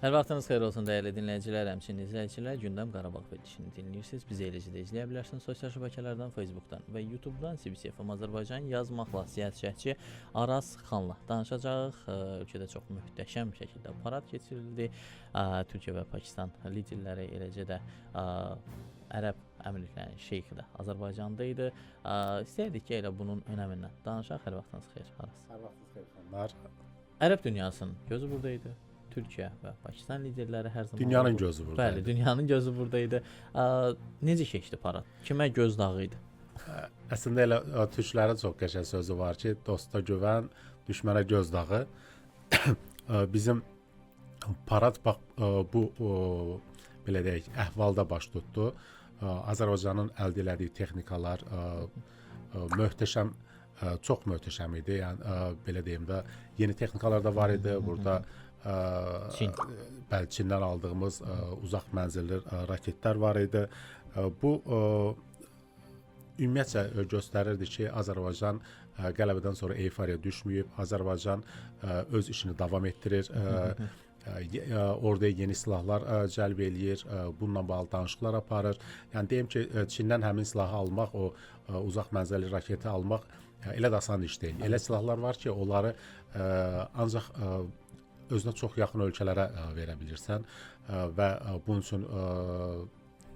Hər vaxtınız xeyir olsun dəyərli dinləyicilər, həmçinin izləyicilər. Gündəm Qarabağ verilişini dinləyirsiniz. Bizi eləcə də izləyə bilərsiniz sosial şəbəkələrdən, Facebookdan və YouTubedan. CBC FM Azərbaycan yazmaqla siyasətçi Araz Xanla danışacağıq. Ölkədə çox möhtəşəm şəkildə parad keçirildi. Türkiyə və Pakistan liderləri, eləcə də Ərəb Əmirliklərinin şeyxi də Azərbaycanda idi. İstəyirdik ki, elə bunun önəmindən danışaq. Hər vaxtınız xeyir, Araz. Hər vaxtınız xeyir xanlar. Ərəb dünyasının gözü burada idi. Türkiyə və Pakistan liderləri hər zaman Dünyanın gözü burada. Bəli, dünyanın gözü burada idi. Necə keçdi parad? Kimə göz dağı idi? Əslində elə türklərin çox qəşəng sözü var ki, dosta güvən, düşmənə göz dağı. Bizim parad bax bu belə deyək, əhvalda baş tutdu. Azərbaycanın əldə etdiyi texnikalar möhtəşəm, çox möhtəşəm idi. Yəni belə deyim də, yeni texnikalar da var idi burada. Çin. Bəli, Çindən aldığımız uzaq mənzilli raketlər var idi. Bu ümumiyyətcə göstərirdi ki, Azərbaycan qələbədən sonra euforiya düşməyib. Azərbaycan öz işini davam etdirir. Orada yeni silahlar cəlb eləyir, bununla bağlı danışıqlar aparır. Yəni deyim ki, Çindən həmin silahı almaq, o uzaq mənzilli raketi almaq elə də asan iş deyil. Elə silahlar var ki, onları ancaq özünə çox yaxın ölkələrə verə bilirsən və bunun üçün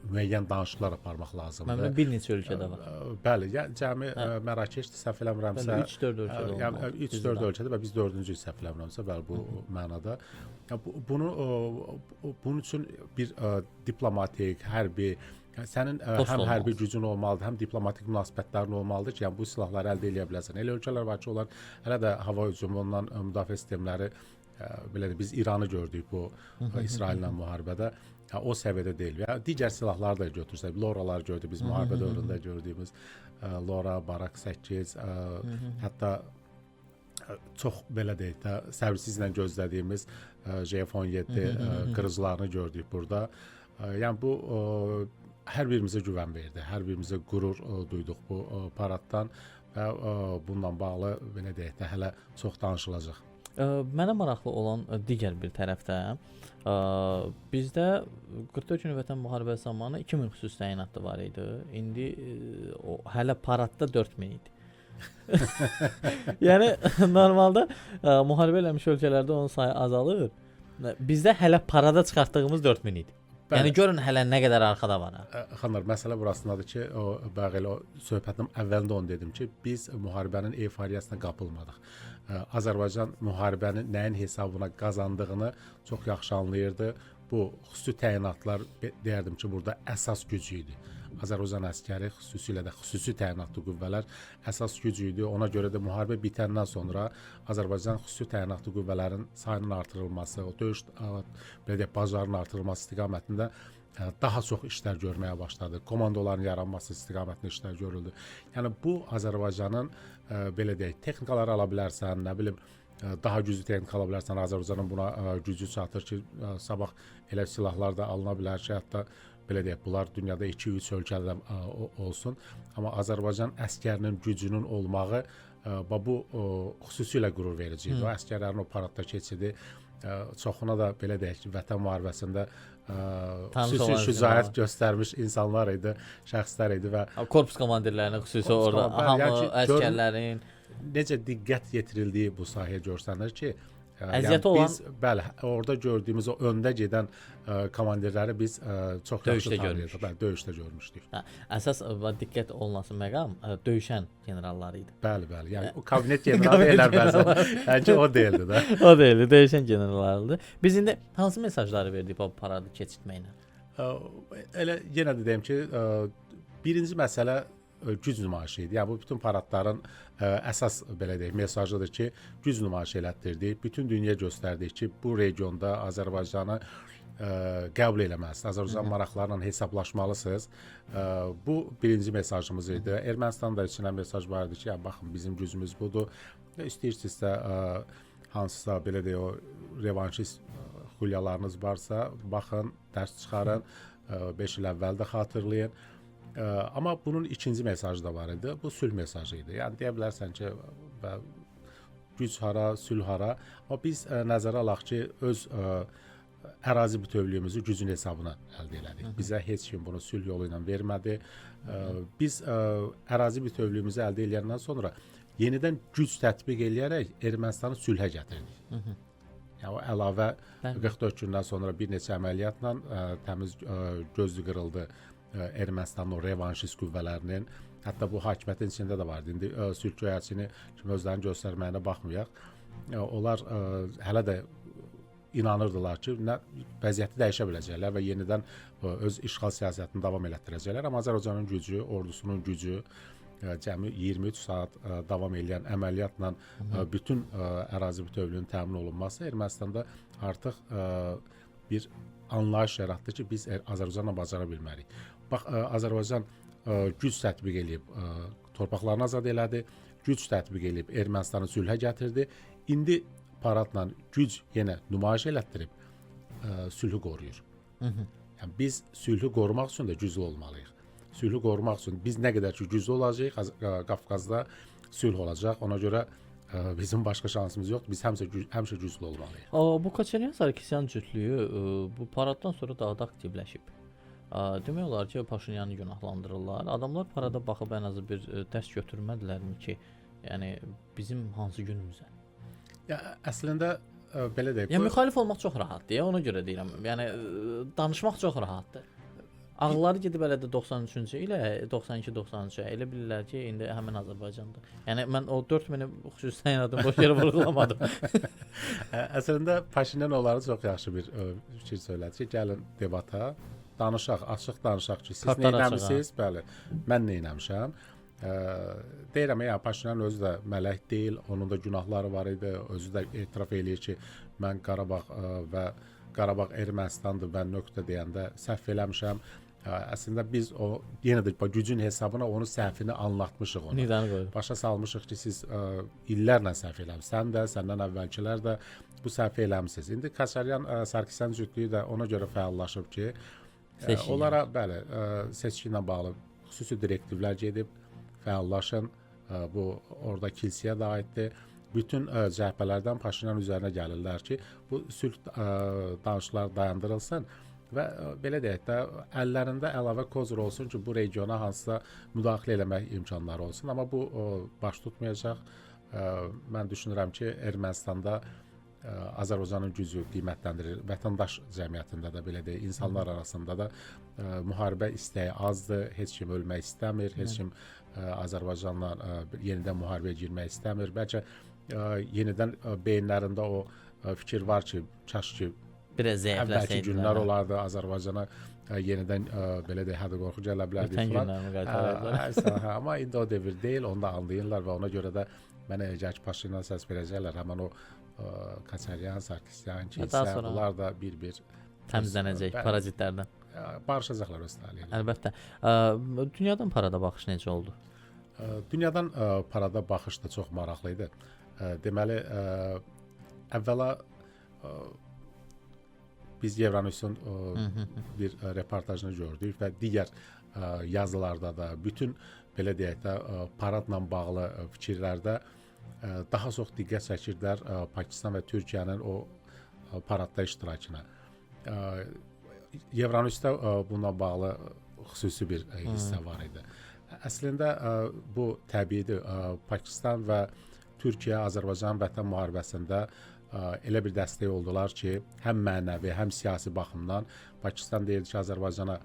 müəyyən danışıqlar aparmaq lazımdır. Məndə bir neçə ölkədə var. Bəli, yəni cəmi Mərakeşdir, səhv eləmirəmsə. 3-4 ölkədə. Yəni 3-4 ölkədə və biz 4-cüyük səhv eləmirəmsə, bəli bu mənada. Bunun üçün bir diplomatik, hərbi, sənin həm hərbi gücün olmalıdır, həm diplomatik münasibətlərin olmalıdır ki, yəni bu silahları əldə edə biləsən. Elə ölkələr var ki, onlar hələ də hava hücumundan müdafiə sistemləri belə də biz İranı gördük bu İsraillə müharibədə. O səviyyədə deyil. Və digər silahları da götürsək, Loralar gördük biz müharibə dövründə gördüyümüz Lora, Barak 8, hətta çox belə deyək də səbirsizlə gözlədiyimiz JF-17 qırıcılarını gördük burada. Yəni bu hər birimizə güvən verdi, hər birimizə qürur duyduq bu paraddan və bununla bağlı belə deyək də hələ çox danışılacaq. Mənə maraqlı olan digər bir tərəfdə bizdə 44 gün Vətən müharibəsi zamanı 2000 xüsusi təyinatlı var idi. İndi hələ paradda 4000 idi. Yəni normalda müharibə eləmiş ölkələrdə onun sayı azalır. Bizdə hələ parada çıxartdığımız 4000 idi. Bəli. Yəni görün hələ nə qədər arxada var. Xanlar, məsələ burasındadır ki, bəli o söhbətin əvvəlində onu dedim ki, biz müharibənin eyfariyasına qapılmadıq. Azərbaycan müharibənin nəyin hesabına qazandığını çox yaxşı anlayırdı. Bu xüsusi təyinatlar deyərdim ki, burada əsas gücü idi. Azərbaycan əskəri, xüsusilə də xüsusi təyinatlı qüvvələr əsas gücü idi. Ona görə də müharibə bitəndən sonra Azərbaycan xüsusi təyinatlı qüvvələrin sayının artırılması, o döyüş belə deyək, bacarının artırılması istiqamətində daha çox işlər görməyə başladı. Komandoların yaranması istiqamətində işlər görüldü. Yəni bu Azərbaycanın belə deyək, texnikaları ala bilərsən, nə bilim, daha güclü texnika ala bilərsən. Azərbaycanın buna gücü çatır ki, sabah elə silahlar da alına bilər ki, hətta belə deyək, bunlar dünyada 2-3 ölkədə olsun. Amma Azərbaycan əskərinin gücünün olmağı bu xüsusilə qürur vericidir. O əskərlərin o paradda keçidi çoxuna da belə deyək ki, Vətən müharibəsində xüsusi şücaət göstərmiş insanlar idi, şəxslər idi və korpus komandirlərinin xüsusi orada hamı əskərlərin necə diqqət yetirildiyi bu sahəyə görsənir ki, əziyyəti olan biz bəli orada gördüyümüz o öndə gedən komandirləri biz çox yaxşı tanıyırdıq. Bəli, döyüşdə görmüşdük. Əsas diqqət olunması məqam döyüşən generalları idi. Bəli, bəli. Yəni o kabinet generalı deyirlər bəzən. Bəlkə o deyildi də. O deyildi, döyüşən generallardı. Biz indi hansı mesajları verdik bu paradı keçirtməklə? Elə yenə də deyim ki, birinci məsələ güc nümayişi idi. Yəni bu bütün paradların əsas belə deyək mesajıdır ki, güc nümayişi elətdirdik. Bütün dünya göstərdik ki, bu regionda Azərbaycanı qəbul eləməlisiniz. Azərbaycan maraqlarla hesablaşmalısınız. Bu birinci mesajımız idi. Ermənistanda içinə mesaj var idi ki, yəni baxın bizim gücümüz budur. İstəyirsinizsə hansısa belə deyək o revanşist xülyalarınız varsa, baxın, dərs çıxarın. 5 il əvvəl də xatırlayın. Amma bunun ikinci mesajı da var idi. Bu sülh mesajı idi. Yəni deyə bilərsən ki, güc hara, sülh hara. Amma biz nəzərə alaq ki, öz ərazi bütövlüyümüzü gücün hesabına əldə elədik. Bizə heç kim bunu sülh yolu ilə vermədi. Biz ərazi bütövlüyümüzü əldə edəndən sonra yenidən güc tətbiq edərək Ermənistanı sülhə gətirdik. Yəni o əlavə 44 gündən sonra bir neçə əməliyyatla təmiz gözü qırıldı Ermənistanın o revanşist qüvvələrinin. Hətta bu hakimiyyətin içində də vardı. İndi sülh göyərçini kimi özlərini göstərməyinə baxmayaq. Onlar hələ də inanırdılar ki, vəziyyəti dəyişə biləcəklər və yenidən öz işğal siyasətini davam elətdirəcəklər. Amma Azərbaycanın gücü, ordusunun gücü cəmi 23 saat davam edən əməliyyatla bütün ərazi bütövlüyünün təmin olunması Ermənistanda artıq bir anlayış yaratdı ki, biz Azərbaycanla bacara bilmərik. Bax, Azərbaycan güc tətbiq edib torpaqlarını azad elədi, güc tətbiq edib Ermənistanı sülhə gətirdi. İndi paradla güc yenə nümayiş elətdirib sülhü qoruyur. Yəni biz sülhü qorumaq üçün də güclü olmalıyıq. Sülhü qorumaq üçün biz nə qədər ki güclü olacağıq, Qafqazda sülh olacaq. Ona görə bizim başqa şansımız yoxdur. Biz həmişə güclü olmalıyıq. Bu Koçaryan-Sarkisyan cütlüyü bu paraddan sonra daha da aktivləşib. Demək olar ki, Paşinyanı günahlandırırlar. Adamlar parada baxıb ən azı bir dərs götürmədilər ki, yəni bizim hansı günümüzə? Ya əslində belə deyək. Yəni müxalif olmaq çox rahatdır. Ona görə deyirəm. Yəni danışmaq çox rahatdır. Ağılları gedib elə də 93-cü ilə 92-93-ə elə bilirlər ki, indi həmin Azərbaycandır. Yəni mən o 4000-i xüsusi sayınadım, boş yerə vurğulamadım. Əslində Paşinyan onları çox yaxşı bir fikir söylədi ki, gəlin debata, danışaq, açıq danışaq ki, siz nə etmisiniz? Bəli, mən nə etmişəm? Deyirəm ya, Paşinyan özü də mələk deyil, onun da günahları var idi, özü də etiraf eləyir ki, mən Qarabağ və Qarabağ Ermənistandır, mən nöqtə deyəndə səhv eləmişəm. Əslində biz o yenə də gücün hesabına onun səhvini anlatmışıq ona. Başa salmışıq ki, siz illərlə səhv eləmisiniz. Sən də, səndən əvvəlkilər də bu səhvi eləmisiniz. İndi Koçaryan-Sarkisyan cütlüyü də ona görə fəallaşıb ki, onlara bəli, seçki ilə bağlı xüsusi direktivlər gedib, fəallaşın. Bu orada kilsəyə də aiddir. Bütün cəhbələrdən Paşinyan üzərinə gəlirlər ki, bu sülh danışıqları dayandırılsın və belə deyək də, əllərində əlavə kozur olsun ki, bu regiona hansısa müdaxilə eləmək imkanları olsun. Amma bu baş tutmayacaq. Mən düşünürəm ki, Ermənistanda Azərbaycanın gücü qiymətləndirilir. Vətəndaş cəmiyyətində də belə deyək, insanlar arasında da müharibə istəyi azdır. Heç kim ölmək istəmir, heç kim Azərbaycanla yenidən müharibəyə girmək istəmir. Bəlkə yenidən beyinlərində o fikir var ki, kaş ki əvvəlki günlər olardı, Azərbaycana yenidən belə deyək, hədə qorxu gələ bilərdi falan. Amma indi o devir deyil, onu da anlayırlar və ona görə də mənə gəl ki, Paşinyan səs verəcəklər. Həmən o Koçaryan, Sarkisyan, kilsə, bunlar da bir-bir təmizlənəcək parazitlərdən. Barışacaqlar öz talilə. Əlbəttə. Dünyadan parada baxış necə oldu? Dünyadan parada baxış da çox maraqlı idi. Deməli, əvvəla biz Euronewsun bir reportajını gördük və digər yazılarda da, bütün belə deyək də, paradla bağlı fikirlərdə daha çox diqqət çəkirdilər Pakistan və Türkiyənin o paradda iştirakına. Euronewsda bununla bağlı xüsusi bir hissə var idi. Əslində bu təbiidir. Pakistan və Türkiyə Azərbaycan vətən müharibəsində elə bir dəstək oldular ki, həm mənəvi, həm siyasi baxımdan Pakistan deyirdi ki, Azərbaycana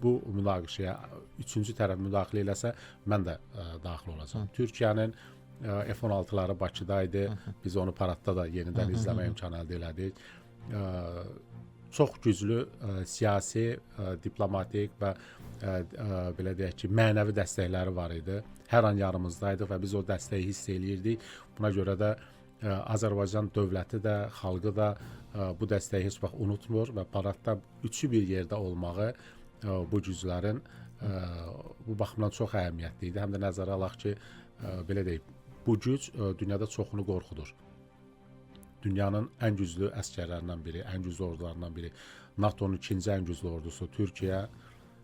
bu münaqişəyə üçüncü tərəf müdaxilə eləsə, mən də daxil olacağam. Türkiyənin F-16'ları Bakıda idi. Biz onu paradda da yenidən izləmə imkanı əldə elədik. Çox güclü siyasi, diplomatik və belə deyək ki, mənəvi dəstəkləri var idi. Hər an yanımızdaydı və biz o dəstəyi hiss eləyirdik. Buna görə də Azərbaycan dövləti də, xalqı da bu dəstəyi heç vaxt unutmur və paradda üçü bir yerdə olmağı bu güclərin bu baxımdan çox əhəmiyyətli idi. Həm də nəzərə alaq ki, belə deyək, bu güc dünyada çoxunu qorxudur. Dünyanın ən güclü əsgərlərindən biri, ən güclü ordularından biri, NATO'nun ikinci ən güclü ordusu Türkiyə,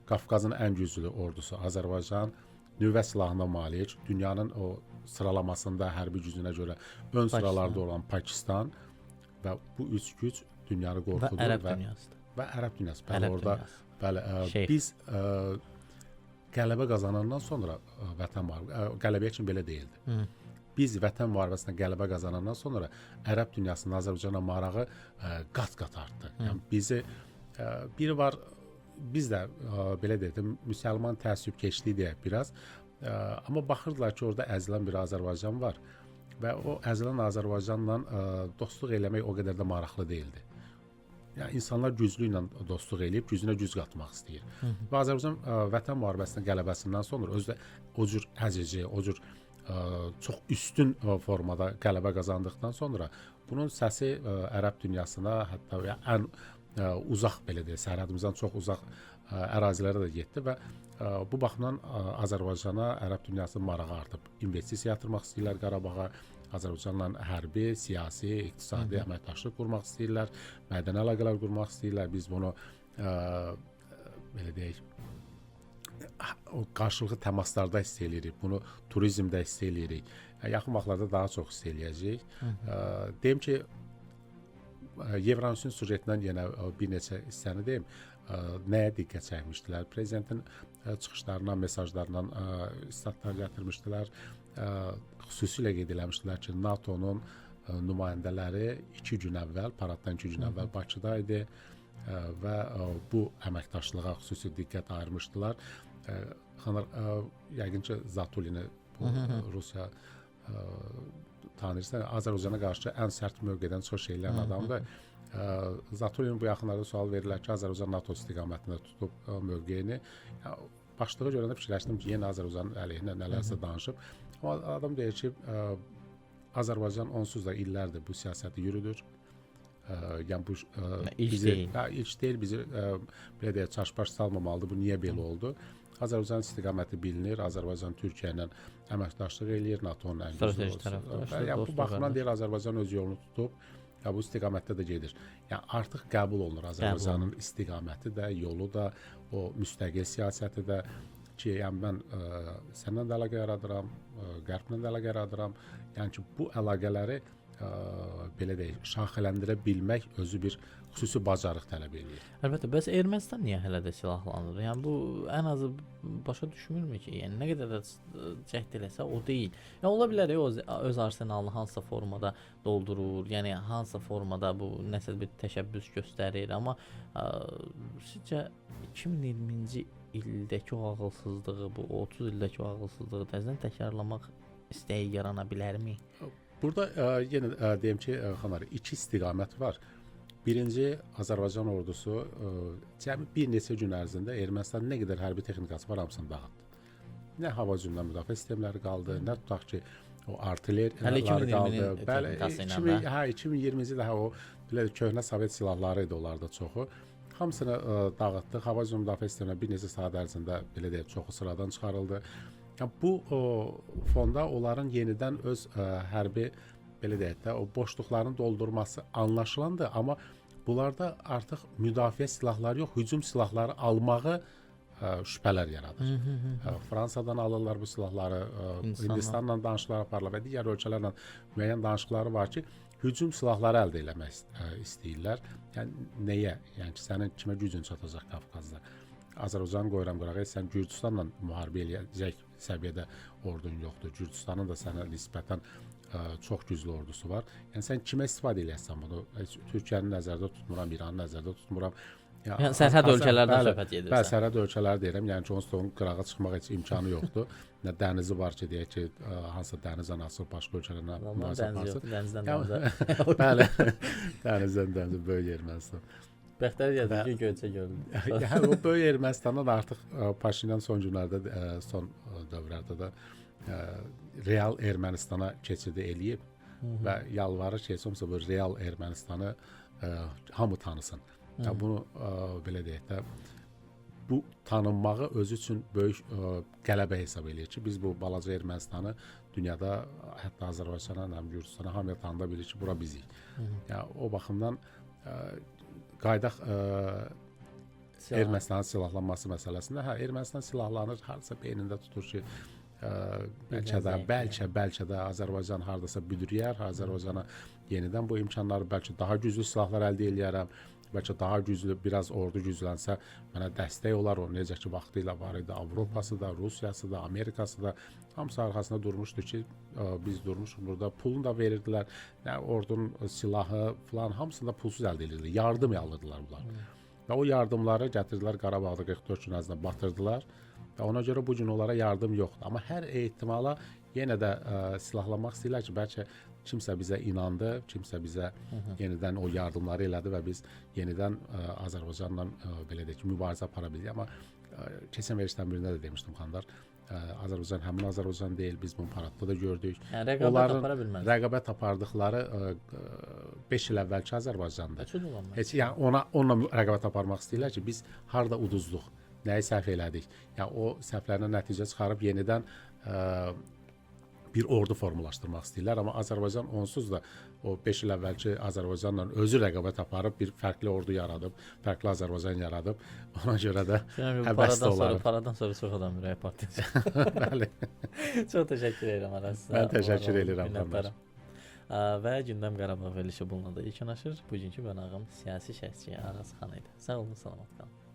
Qafqazın ən güclü ordusu Azərbaycan, nüvə silahına malik, dünyanın o sıralamasında hərbi gücünə görə ön sıralarda olan Pakistan və bu üç güc dünyanı Və qorxudur ərəb dünyasıdır. və ərəb dünyası. Bəli, Ərəb orada dünyası. bəli, Şeyx. biz qələbə qazanandan sonra vətən qələbəyə kimi belə deyildi. Biz vətən müharibəsinə qələbə qazanandan sonra ərəb dünyasının Azərbaycana marağı qat-qat artdı. Yəni bizi biri var, biz də belə deyək, müsəlman təəssübkeşliyi deyək biraz. Amma baxırdılar ki, orada əzilən bir Azərbaycan var və o əzilən Azərbaycanla dostluq eləmək o qədər də maraqlı deyildi. Yəni insanlar güclü ilə dostluq eləyib, gücünə güc qatmaq istəyir. Və Azərbaycan vətən müharibəsinin qələbəsindən sonra özü də o cür əzici, o cür çox üstün formada qələbə qazandıqdan sonra bunun səsi ərəb dünyasına, hətta ən uzaq belə deyək, sərhədimizdən çox uzaq ərazilərə də getdi və bu baxımdan Azərbaycana ərəb dünyasının marağı artıb. İnvestisiya yatırmaq istəyirlər Qarabağa, Azərbaycanla hərbi, siyasi, iqtisadi əməkdaşlıq qurmaq istəyirlər, mədəni əlaqələr qurmaq istəyirlər. Biz bunu belə deyək, o qarşılıqlı təmaslarda hiss eləyirik, bunu turizmdə hiss eləyirik. Yaxın vaxtlarda daha çox hiss eləyəcəyik. Deyim ki, Evranüsün süjetindən yenə bir neçə hissəni deyim. Nəyə diqqət çəkmişdilər? Prezidentin çıxışlarından, mesajlarından statlar gətirmişdilər. Xüsusilə qeyd eləmişdilər ki, NATO-nun nümayəndələri 2 gün əvvəl, paraddan 2 gün əvvəl Bakıda idi və bu əməkdaşlığa xüsusi diqqət ayırmışdılar. Yəqin ki, Zatulini, Rusiya tanıyırsan, Azərbaycana qarşı ən sərt mövqedən çıxış eləyən adamdır. Zatulin bu yaxınlarda sual verirlər ki, Azərbaycan NATO istiqamətində tutub mövqeyini. Başlığı görəndə fikirləşdim ki, yenə Azərbaycanın əleyhinə nələrsə danışıb. Amma adam deyir ki, Azərbaycan onsuz da illərdir bu siyasəti yürüdür. Yəni bu ilk deyil, bizi belə deyək, çaşbaş salmamalıdır. Bu niyə belə oldu? Azərbaycan istiqaməti bilinir, Azərbaycan Türkiyə ilə əməkdaşlıq eləyir, NATO-nun ən güclü olsun. Yəni bu baxımdan deyir, Azərbaycan öz yolunu tutub, bu istiqamətdə də gedir. Yəni artıq qəbul olunur Azərbaycanın istiqaməti də, yolu da, o müstəqil siyasəti də ki, yəni mən səndən də əlaqə yaradıram, Qərblə də əlaqə yaradıram. Yəni ki, bu əlaqələri belə deyək, şaxələndirə bilmək özü bir xüsusi bacarıq tələb edir. Əlbəttə, bəs Ermənistan niyə hələ də silahlanır? Yəni bu ən azı başa düşmürmü ki, yəni nə qədər də cəhd eləsə o deyil. Yəni ola bilər öz arsenalını hansısa formada doldurur, yəni hansısa formada bu nəsə bir təşəbbüs göstərir, amma sizcə 2020-ci ildəki o ağılsızlığı, bu 30 ildəki o ağılsızlığı təzədən təkrarlamaq istəyi yarana bilərmi? Burada yenə deyim ki, xanlar, iki istiqamət var. Birinci, Azərbaycan ordusu cəmi bir neçə gün ərzində Ermənistan nə qədər hərbi texnikası var, hamısını dağıtdı. Nə hava hücumdan müdafiə sistemləri qaldı, nə tutaq ki, o artilleriyalar qaldı. Bəli, 2020-ci ildə o belə köhnə Sovet silahları idi onlarda çoxu. Hamısını dağıtdıq. Hava hücumu müdafiə sisteminə bir neçə saat ərzində belə deyək, çoxu sıradan çıxarıldı. Yəni bu fonda onların yenidən öz hərbi belə deyək də o boşluqların doldurması anlaşılandı, amma bunlarda artıq müdafiə silahları yox, hücum silahları almağı şübhələr yaradır. Fransadan alırlar bu silahları, Hindistanla danışıqlar aparırlar və digər ölkələrlə müəyyən danışıqları var ki, hücum silahları əldə etmək istəyirlər. Yəni nəyə? Yəni ki, sənin kimə gücün çatacaq Qafqazda? Azərbaycanı qoyuram qırağa, sən Gürcüstanla müharibə eləyəcək səviyyədə ordun yoxdur. Gürcüstanın da sənə nisbətən çox güclü ordusu var. Yəni sən kimə istifadə eləyəsən bunu? Türkiyəni nəzərdə tutmuram, İranı nəzərdə tutmuram. Yəni sərhəd ölkələrdən söhbət edirsən. Bəli, sərhəd ölkələri deyirəm. Yəni ki, onsuz da onun qırağa çıxmaq heç imkanı yoxdur. Nə dənizi var ki, deyək ki, hansısa dənizdən asıl başqa ölkələrlə mübarizə aparsın. Dənizdən. Bəli, dənizdən dənizə böyük Ermənistan. Bəxtər yazır ki, Göyçə gördüm. Yəni o böyük Ermənistandan artıq Paşinyan son günlərdə, son dövrlərdə də real Ermənistana keçidi eləyib və yalvarır ki, heç olmasa bu real Ermənistanı hamı tanısın. Bunu belə deyək də, bu tanınmağı özü üçün böyük qələbə hesab eləyir ki, biz bu balaca Ermənistanı dünyada, hətta Azərbaycana, Gürcüstana hamıya tanıda bilir ki, bura bizik. Yəni o baxımdan qaydaq Ermənistanın silahlanması məsələsində, Ermənistan silahlanır, harasa beynində tutur ki, bəlkə də Azərbaycan hardasa büdrəyər, Azərbaycana yenidən bu imkanları, bəlkə daha güclü silahlar əldə eləyərəm, bəlkə daha güclü, biraz ordu güclənsə mənə dəstək olar. O necə ki vaxtilə var idi, Avropası da, Rusiyası da, Amerikası da hamısı arxasında durmuşdu ki, biz durmuşuq burada, pulunu da verirdilər. Yəni ordunun silahı falan hamısını da pulsuz əldə edirdilər. Yardım alırdılar bunlar. Və o yardımları gətirdilər Qarabağda 44 gün ərzində batırdılar. Və ona görə bu gün onlara yardım yoxdur. Amma hər ehtimala yenə də silahlanmaq istəyirlər ki, bəlkə kimsə bizə inandı, kimsə bizə yenidən o yardımları elədi və biz yenidən Azərbaycanla belə deyək ki, mübarizə apara bilirik. Amma keçən verilişdən birində də demişdim Xanlar, Azərbaycan həmin Azərbaycan deyil, biz bunu paradda da gördük. Yəni rəqabət apara bilməz. Rəqabət apardıqları 5 il əvvəlki Azərbaycandır. Heç yəni onunla rəqabət aparmaq istəyirlər ki, biz harda uduzduq, nəyi səhv elədik. Yəni o səhvlərdən nəticə çıxarıb yenidən bir ordu formalaşdırmaq istəyirlər, amma Azərbaycan onsuz da o 5 il əvvəlki Azərbaycanla özü rəqabət aparıb, bir fərqli ordu yaradıb, fərqli Azərbaycan yaradıb. Ona görə də həvəsli olarım. Paradan sonra çox adam ürəyi partlayacaq. Bəli. Çox təşəkkür edirəm Aras. Mən təşəkkür edirəm. Və Gündəm Qarabağ verilişi bununla da yekunlaşır. Bugünkü qonağım siyasi şəxsçi Aras xan idi. Sağ olun, salamat qalın.